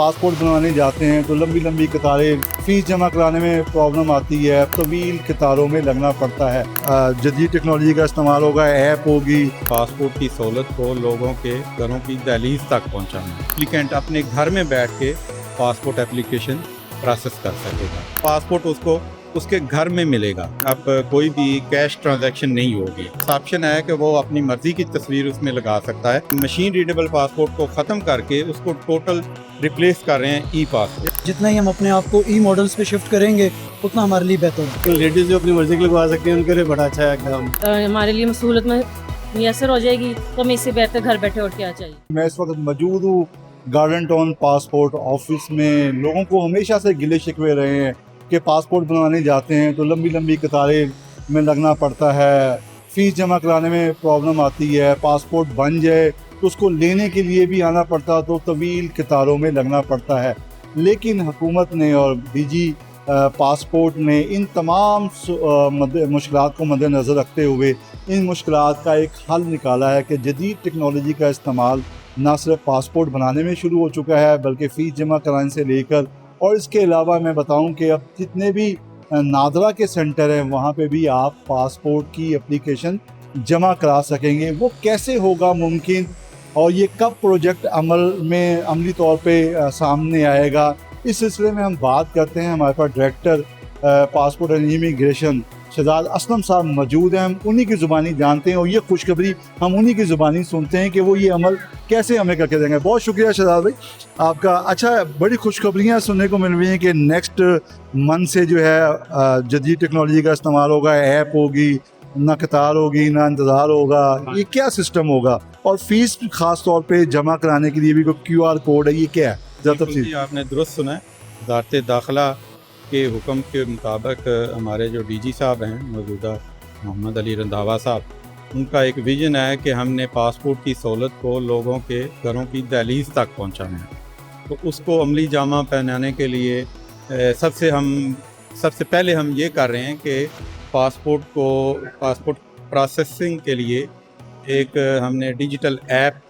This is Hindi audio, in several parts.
पासपोर्ट बनवाने जाते हैं तो लंबी लंबी कतारें, फ़ीस जमा कराने में प्रॉब्लम आती है, तवील कतारों में लगना पड़ता है। जदीद टेक्नोलॉजी का इस्तेमाल होगा, ऐप होगी। पासपोर्ट की सहूलत को लोगों के घरों की दहलीज तक पहुंचाना। एप्लीकेंट अपने घर में बैठ के पासपोर्ट एप्लीकेशन प्रोसेस कर सकेगा। पासपोर्ट उसको उसके घर में मिलेगा। अब कोई भी कैश ट्रांजैक्शन नहीं होगी। ऑप्शन है कि वो अपनी मर्जी की तस्वीर उसमें लगा सकता है। मशीन रीडेबल पासपोर्ट को ख़त्म करके उसको टोटल रिप्लेस कर रहे हैं ई पासपोर्ट। जितना ही हम अपने आप को ई मॉडल्स पे शिफ्ट करेंगे उतना हमारे लिए बेहतर है। लेडीज़ जो अपनी मर्जी के लगवा सकते हैं उनके लिए बड़ा अच्छा है एकदम। हमारे लिए सहूलत में मुयसर हो जाएगी तो हमें इससे बेहतर घर बैठे और क्या चाहिए। मैं इस वक्त मौजूद हूँ गार्डन टाउन पासपोर्ट ऑफिस में। लोगों को हमेशा से गिले शिकवे रहे हैं कि पासपोर्ट बनवाने जाते हैं तो लंबी लंबी कतारें में लगना पड़ता है, फ़ीस जमा कराने में प्रॉब्लम आती है, पासपोर्ट बन जाए तो उसको लेने के लिए भी आना पड़ता तो तवील कतारों में लगना पड़ता है। लेकिन हुकूमत ने और डीजी पासपोर्ट ने इन तमाम मुश्किलात को मद्देनज़र रखते हुए इन मुश्किलात का एक हल निकाला है कि जदीद टेक्नोलॉजी का इस्तेमाल ना सिर्फ पासपोर्ट बनाने में शुरू हो चुका है बल्कि फ़ीस जमा कराने से लेकर, और इसके अलावा मैं बताऊं कि अब जितने भी नादरा के सेंटर हैं वहाँ पे भी आप पासपोर्ट की एप्लीकेशन जमा करा सकेंगे। वो कैसे होगा मुमकिन और ये कब प्रोजेक्ट अमली तौर पे सामने आएगा, इस सिलसिले में हम बात करते हैं। हमारे पास director passport and immigration Shahzad Aslam साहब मौजूद हैं। हम उन्हीं की ज़ुबानी जानते हैं और ये खुशखबरी हम उन्हीं की ज़ुबानी सुनते हैं कि वो ये अमल कैसे हमें करके देंगे। बहुत शुक्रिया शहजाद भाई आपका। अच्छा, बड़ी खुशखबरियाँ सुनने को मिल रही हैं कि नेक्स्ट मंथ से जो है जदीद टेक्नोलॉजी का इस्तेमाल होगा, ऐप होगी, ना कतार होगी ना इंतज़ार होगा। ये क्या सिस्टम होगा और फीस ख़ास तौर पर जमा कराने के लिए भी कोई QR कोड है, ये क्या है? जी, आपने दुरुस्त सुना है। वज़ारत दाखिला के हुक्म के मुताबिक हमारे जो डीजी साहब हैं मौजूदा मोहम्मद अली रंधावा साहब, उनका एक विज़न है कि हमने पासपोर्ट की सहूलत को लोगों के घरों की दहलीज तक पहुंचाना है। तो उसको अमली जामा पहनाने के लिए सबसे पहले हम ये कर रहे हैं कि पासपोर्ट प्रोसेसिंग के लिए एक हमने डिजिटल ऐप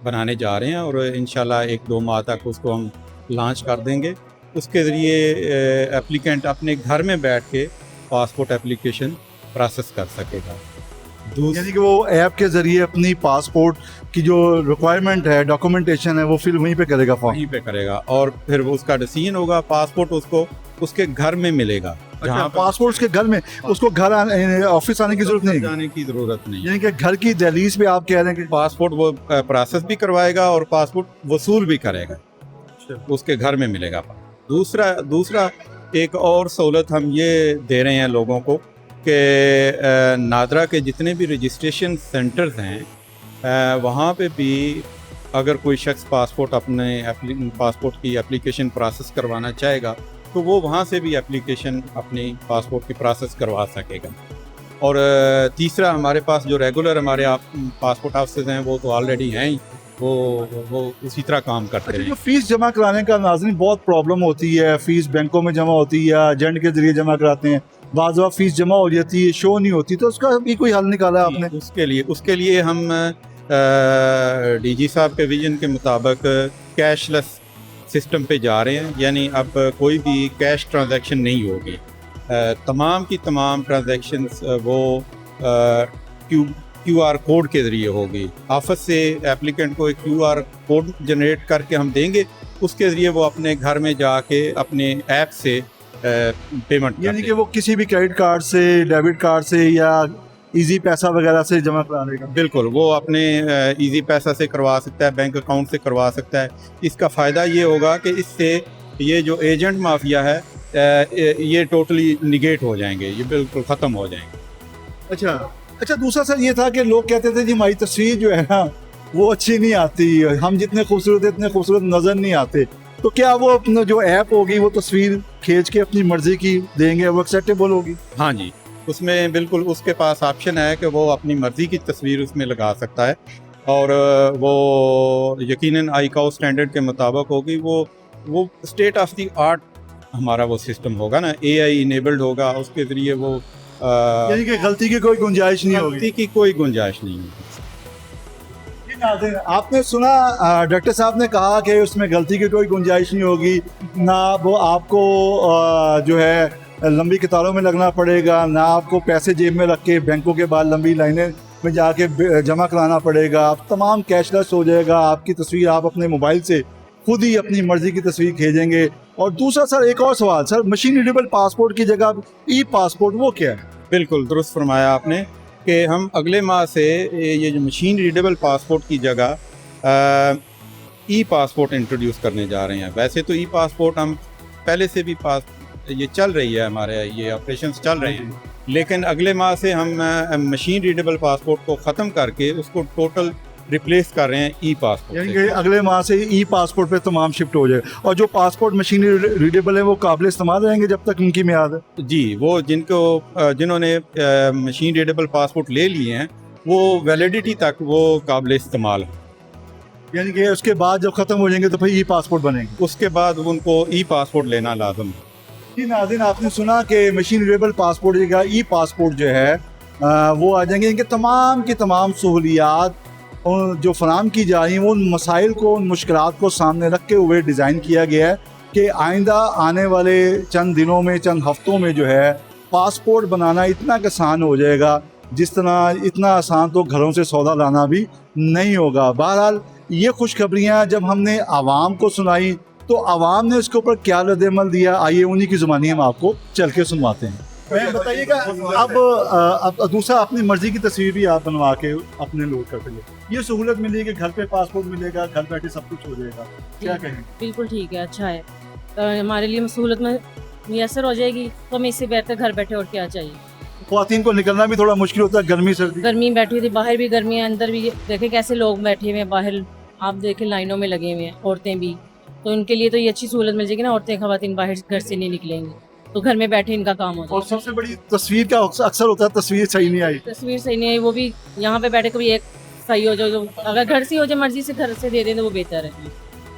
बनाने जा रहे हैं और इंशाल्लाह 1-2 माह तक उसको हम लॉन्च कर देंगे। उसके ज़रिए एप्लीकेंट अपने घर में बैठ के पासपोर्ट एप्लीकेशन प्रोसेस कर सकेगा। यानी कि वो ऐप के ज़रिए अपनी पासपोर्ट की जो रिक्वायरमेंट है, डॉक्यूमेंटेशन है, वो फिर वहीं पे करेगा, वहीं पे करेगा और फिर वो उसका डिसीजन होगा। पासपोर्ट उसको उसके घर में मिलेगा। अच्छा, पासपोर्ट उसके घर में, उसको घर ऑफिस आने की जरूरत नहीं, जाने की ज़रूरत नहीं। यानी कि घर की दहलीज पे आप कह रहे हैं कि पासपोर्ट वो प्रोसेस भी करवाएगा और पासपोर्ट वसूल भी करेगा, उसके घर में मिलेगा। दूसरा एक और सहूलत हम ये दे रहे हैं लोगों को कि नादरा के जितने भी रजिस्ट्रेशन सेंटर्स हैं वहाँ पे भी अगर कोई शख्स पासपोर्ट की एप्लीकेशन प्रोसेस करवाना चाहेगा तो वो वहाँ से भी एप्लीकेशन अपनी पासपोर्ट की प्रोसेस करवा सकेगा। और तीसरा, हमारे पास जो रेगुलर हमारे पासपोर्ट ऑफिस हैं वो तो ऑलरेडी हैं ही, वो उसी तरह काम करते हैं। जो फीस जमा कराने का नाज़रीन बहुत प्रॉब्लम होती है। फ़ीस बैंकों में जमा होती है या एजेंट के ज़रिए जमा कराते हैं, बाज़ वक़्त फ़ीस जमा हो जाती है, शो नहीं होती, तो उसका भी कोई हल निकाला आपने? उसके लिए हम डीजी साहब के विजन के मुताबिक कैशलेस सिस्टम पे जा रहे हैं। यानी अब कोई भी कैश ट्रांजैक्शन नहीं होगी। तमाम की तमाम ट्रांजैक्शंस वो QR कोड के ज़रिए होगी। ऑफिस से एप्लीकेंट को एक QR कोड जनरेट करके हम देंगे, उसके ज़रिए वो अपने घर में जाके अपने ऐप से पेमेंट, यानी कि वो किसी भी क्रेडिट कार्ड से, डेबिट कार्ड से या इजी पैसा वगैरह से जमा कराने का? बिल्कुल, वो अपने इजी पैसा से करवा सकता है, बैंक अकाउंट से करवा सकता है। इसका फ़ायदा ये होगा कि इससे ये जो एजेंट माफिया है ये टोटली निगेट हो जाएंगे, ये बिल्कुल ख़त्म हो जाएंगे। अच्छा, दूसरा सर ये था कि लोग कहते थे जी हमारी तस्वीर जो है ना वो अच्छी नहीं आती, हम जितने खूबसूरत है इतने खूबसूरत नज़र नहीं आते, तो क्या वो अपना जो ऐप होगी वो तस्वीर खींच के अपनी मर्जी की देंगे, वो एक्सेप्टेबल होगी? हाँ जी, उसमें बिल्कुल उसके पास ऑप्शन है कि वो अपनी मर्ज़ी की तस्वीर उसमें लगा सकता है और वो यकीनन ICAO स्टैंडर्ड के मुताबिक होगी। वो स्टेट ऑफ द आर्ट हमारा वो सिस्टम होगा ना, AI इनेबल्ड होगा, उसके ज़रिए वो यानी कि गलती की कोई गुंजाइश नहीं होगी। गलती की कोई गुंजाइश नहीं होगी। नाज़रीन, आपने सुना डॉक्टर साहब ने कहा कि उसमें गलती की कोई गुंजाइश नहीं होगी, ना वो आपको जो है लंबी कतारों में लगना पड़ेगा, ना आपको पैसे जेब में रख के बैंकों के बाद लंबी लाइनें में जाके जमा कराना पड़ेगा। आप तमाम कैशलेस हो जाएगा, आपकी तस्वीर आप अपने मोबाइल से खुद ही अपनी मर्ज़ी की तस्वीर भेजेंगे। और दूसरा सर, एक और सवाल सर, मशीन रीडेबल पासपोर्ट की जगह ई पासपोर्ट वो क्या है? बिल्कुल दुरुस्त फरमाया आपने कि हम अगले माह से ये जो मशीन रीडेबल पासपोर्ट की जगह ई पासपोर्ट इंट्रोड्यूस करने जा रहे हैं। वैसे तो ई पासपोर्ट हम पहले से भी ये चल रही है, हमारे ये ऑपरेशंस चल रहे हैं, लेकिन अगले माह से हम मशीन रीडेबल पासपोर्ट को ख़त्म करके उसको टोटल रिप्लेस कर रहे हैं ई पासपोर्ट यानी से। कि अगले माह से ई पासपोर्ट पे तमाम शिफ्ट हो जाएगा। और जो पासपोर्ट मशीन रीडेबल है वो काबिल इस्तेमाल रहेंगे जब तक उनकी मियाद है? जी, वो जिन्होंने मशीन रीडेबल पासपोर्ट ले लिए हैं वो वैलिडिटी तक वो काबिल इस्तेमाल है। यानी कि उसके बाद जब ख़त्म हो जाएंगे तो फिर ई पासपोर्ट बनेंगे। उसके बाद उनको ई पासपोर्ट लेना लाजम है। जी नाज़रीन, आपने सुना कि मशीन रीडेबल पासपोर्ट का ई पासपोर्ट जो है वो आ जाएंगे। इनके तमाम की तमाम सहूलियात जो फराम की जा रही हैं वो उन मसाइल को, उन मुश्किलात को सामने रखते हुए डिज़ाइन किया गया है कि आइंदा आने वाले चंद दिनों में, चंद हफ्तों में जो है पासपोर्ट बनाना इतना आसान हो जाएगा जिस तरह इतना आसान तो घरों से सौदा लाना भी नहीं होगा। बहरहाल ये खुशखबरियाँ जब हमने आवाम को सुनाई तो आवाम ने इसके ऊपर क्या रद्द-ए-अमल दिया, आइए उन्हीं की ज़ुबानी हम आपको चल के सुनवाते हैं। मैं बताइएगा, अब दूसरा अपनी मर्जी की तस्वीर भी आप बनवा के अपने लोड कर सकें। ये सहूलत मिली कि घर पे पासपोर्ट मिलेगा, घर बैठे सब कुछ हो जाएगा, क्या कहें? बिल्कुल ठीक है, अच्छा है। तो हमारे लिए सहूलत में मैसर हो जाएगी तो हमें इससे बेहतर घर बैठे और क्या चाहिए। ख्वातीन को निकलना भी थोड़ा मुश्किल होता है, गर्मी सर्दी। गर्मी बैठी थी, बाहर भी गर्मी है, अंदर भी देखें कैसे लोग बैठे हुए हैं बाहर, आप देखें लाइनों में लगे हुए हैं, औरतें भी। तो उनके लिए तो ये अच्छी सहूलत मिल जाएगी ना, औरतें ख़वातीन बाहर घर से नहीं निकलेंगी तो घर में बैठे इनका काम हो और जाएगा। सबसे बड़ी तस्वीर का अक्सर होता है, तस्वीर सही नहीं आई। तस्वीर सही नहीं आई, वो भी यहाँ पे बैठे कभी एक सही हो जाए, अगर घर से हो जाए मर्जी से घर से दे दें तो वो बेहतर है।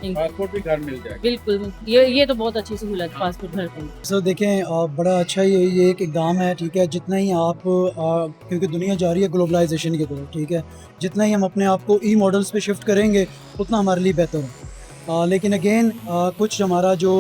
पासपोर्ट भी घर मिल जाएगा। बिल्कुल, ये तो बहुत अच्छी सहूलत पासपोर्ट घर पे। सर देखें, बड़ा अच्छा ये एक इकदाम है, ठीक है। जितना ही आप क्योंकि दुनिया जा रही है ग्लोबलाइजेशन की तरफ, ठीक है, जितना ही हम अपने आप को ई मॉडल्स पे शिफ्ट करेंगे उतना हमारे लिए बेहतर है। लेकिन अगेन कुछ हमारा जो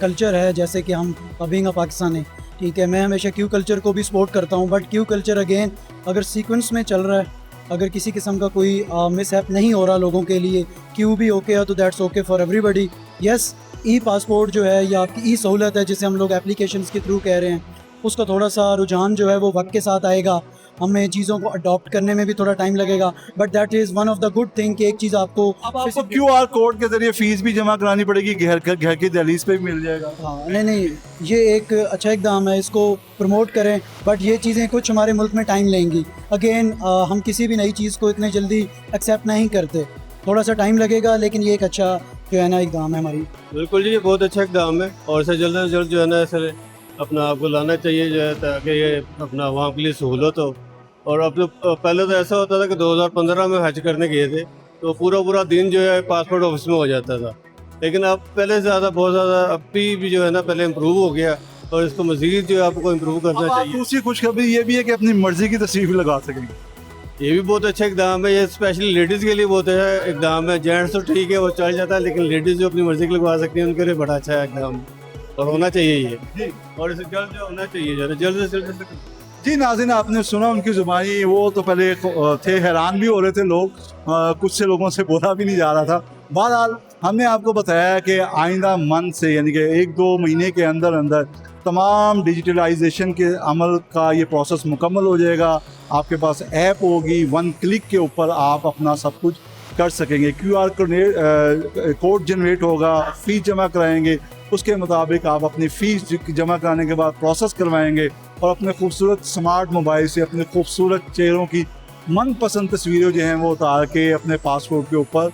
कल्चर है, जैसे कि हम बीइंग अ पाकिस्तानी, ठीक है, मैं हमेशा क्यू कल्चर को भी सपोर्ट करता हूँ, बट क्यू कल्चर अगेन अगर सीक्वेंस में चल रहा है, अगर किसी किस्म का कोई मिसहैप नहीं हो रहा लोगों के लिए, क्यू भी ओके है तो that's okay for everybody. Yes, E passport जो है या आपकी ई सहूलत है जिसे हम लोग एप्लीकेशंस के थ्रू कह रहे हैं, उसका थोड़ा सा रुझान जो है वो वक्त के साथ आएगा, हमें चीज़ों को अडॉप्ट करने में भी थोड़ा टाइम लगेगा, but that is one of the good thing कि एक चीज़ आपको QR कोड के जरिए फीस भी जमा करानी पड़ेगी, घर की दहलीज पे भी मिल जाएगा। हाँ, नहीं, ये एक अच्छा इकदाम है, इसको प्रमोट करें, बट ये चीज़ें कुछ हमारे मुल्क में टाइम लेंगी। अगेन हम किसी भी नई चीज़ को इतने जल्दी एक्सेप्ट नहीं करते, थोड़ा सा टाइम लगेगा, लेकिन ये एक अच्छा जो है ना इकदाम है हमारी। बिल्कुल जी, ये बहुत अच्छा इकदाम है और इसे जल्द से जल्द जो है ना सर अपना आपको लाना चाहिए जो है, ताकि ये अपना वहाँ के लिए सहूलत हो। और अब तो पहले तो ऐसा होता था कि 2015 में हज करने गए थे तो पूरा दिन जो है पासपोर्ट ऑफिस में हो जाता था, लेकिन अब पहले से ज़्यादा बहुत ज़्यादा अब भी जो है ना पहले इम्प्रूव हो गया और इसको मज़ीद जो है आपको इम्प्रूव करना चाहिए। दूसरी खुशखबरी ये भी है कि अपनी मर्जी की तस्वीर भी लगा सकेंगे। ये भी बहुत अच्छा इकदाम है, ये स्पेशली लेडीज़ के लिए बहुत अच्छा इकदाम है। जेंट्स तो ठीक है वो चल जाता है, लेकिन लेडीज़ जो अपनी मर्जी की लगवा सकती हैं उनके लिए बड़ा अच्छा इकदाम और होना चाहिए ये, और इसे जल्द जो होना चाहिए जल्द से जल्द। जी नाज़रीन, आपने सुना उनकी ज़ुबानी, वो तो पहले थे, हैरान भी हो रहे थे लोग, कुछ से लोगों से बोला भी नहीं जा रहा था। बहरहाल हमने आपको बताया कि आइंदा मंथ से यानी कि 1-2 महीने के अंदर अंदर तमाम डिजिटलाइजेशन के अमल का ये प्रोसेस मुकम्मल हो जाएगा। आपके पास ऐप होगी, 1 क्लिक के ऊपर आप अपना सब कुछ कर सकेंगे। QR कोड जनरेट होगा, फ़ीस जमा कराएंगे, उसके मुताबिक आप अपनी फ़ीस जमा कराने के बाद प्रोसेस करवाएंगे और अपने खूबसूरत स्मार्ट मोबाइल से अपने खूबसूरत चेहरों की मनपसंद तस्वीरें जो हैं वो उतार के अपने पासपोर्ट के ऊपर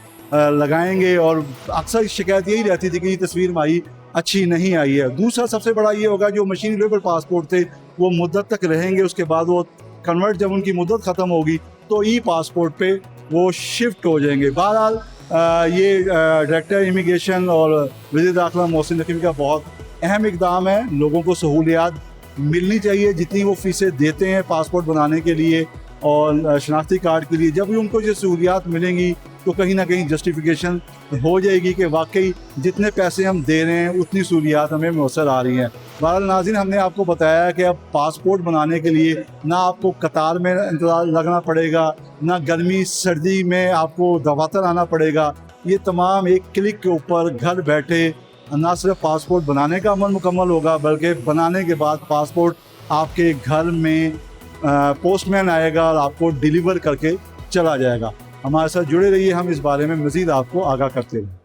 लगाएंगे। और अक्सर शिकायत यही रहती थी कि ये तस्वीर हमारी अच्छी नहीं आई है। दूसरा सबसे बड़ा ये होगा, जो मशीन रीडेबल पासपोर्ट थे वो मुद्दत तक रहेंगे, उसके बाद वो कन्वर्ट जब उनकी मुद्दत ख़त्म होगी तो ई पासपोर्ट पे वो शिफ्ट हो जाएंगे। बहरहाल ये डायरेक्टर इमिग्रेशन और वज़ीर दाखिला मोहसिन नकवी का बहुत अहम इकदाम है। लोगों को सहूलियात मिलनी चाहिए जितनी वो फ़ीसें देते हैं पासपोर्ट बनाने के लिए और शनाख्ती कार्ड के लिए। जब भी उनको ये सहूलियात मिलेंगी तो कहीं ना कहीं जस्टिफिकेशन हो जाएगी कि वाकई जितने पैसे हम दे रहे हैं उतनी सहूलियात हमें मुयसर आ रही हैं। बहरहाल नाज़रीन, हमने आपको बताया कि अब पासपोर्ट बनाने के लिए ना आपको कतार में इंतज़ार लगना पड़ेगा, ना गर्मी सर्दी में आपको दवातर आना पड़ेगा। ये तमाम एक क्लिक के ऊपर घर बैठे ना सिर्फ पासपोर्ट बनाने का अमल मुकम्मल होगा, बल्कि बनाने के बाद पासपोर्ट आपके घर में पोस्टमैन आएगा और आपको डिलीवर करके चला जाएगा। हमारे साथ जुड़े रहिए, हम इस बारे में मज़ीद आपको आगाह करते रहें।